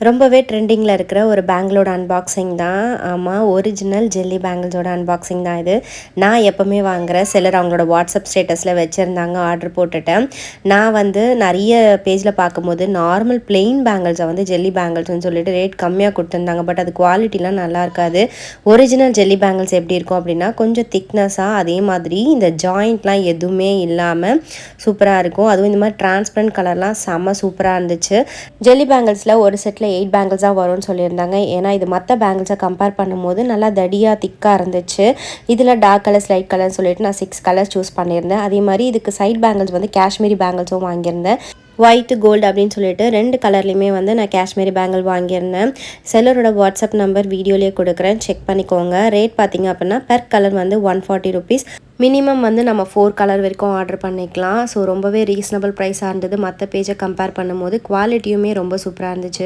ரொம்பவே ட்ரெண்டிங்கில் இருக்கிற ஒரு பேங்கிளோட அன்பாக்சிங் தான். ஆமாம், ஒரிஜினல் ஜெல்லி பேங்கிள்ஸோட அன்பாக்சிங் தான் இது. நான் எப்போவுமே வாங்குகிறேன். சிலர் அவங்களோட வாட்ஸ்அப் ஸ்டேட்டஸில் வச்சுருந்தாங்க, ஆர்டர் போட்டுட்டேன். நான் நிறைய பேஜில் பார்க்கும்போது நார்மல் பிளெயின் பேங்கிள்ஸை ஜெல்லி பேங்கிள்ஸ்னு சொல்லிட்டு ரேட் கம்மியாக கொடுத்துருந்தாங்க. பட் அது குவாலிட்டிலாம் நல்லா இருக்காது. ஒரிஜினல் ஜெல்லி பேங்கிள்ஸ் எப்படி இருக்கும் அப்படின்னா கொஞ்சம் திக்னஸாக, அதே மாதிரி இந்த ஜாயிண்ட்லாம் எதுவுமே இல்லாமல் சூப்பராக இருக்கும். அதுவும் இந்த மாதிரி டிரான்ஸ்பரண்ட் கலர்லாம் செம்ம சூப்பராக இருந்துச்சு. ஜெல்லி பேங்கிள்ஸில் ஒரு செட்டில் 8 பேங்கிள்ஸாக வரும்னு சொல்லியிருந்தாங்க. ஏன்னா இது மற்ற பேங்கிள்ஸை கம்பேர் பண்ணும்போது நல்லா தடியாக திக்காக இருந்துச்சு. இதில் டார்க் கலர்ஸ், லைட் கலர்னு சொல்லிட்டு நான் 6 கலர்ஸ் சூஸ் பண்ணியிருந்தேன். அதே மாதிரி இதுக்கு சைட் பேங்கிள்ஸ் காஷ்மீரி பேங்கிள்ஸும் வாங்கியிருந்தேன். ஒயிட் கோல்டு அப்படின்னு சொல்லிட்டு 2 கலர்லையுமே நான் காஷ்மீரி பேங்கிள் வாங்கியிருந்தேன். செல்லரோட வாட்ஸ்அப் நம்பர் வீடியோலேயே கொடுக்குறேன், செக் பண்ணிக்கோங்க. ரேட் பார்த்திங்க அப்படின்னா பெர் கலர் 140 ருபீஸ். மினிமம் நம்ம 4 கலர் வரைக்கும் ஆர்டர் பண்ணிக்கலாம். ஸோ ரொம்பவே ரீசனபிள் ப்ரைஸாக இருந்தது. மற்ற பேஜை கம்பேர் பண்ணும்போது குவாலிட்டியுமே ரொம்ப சூப்பராக இருந்துச்சு.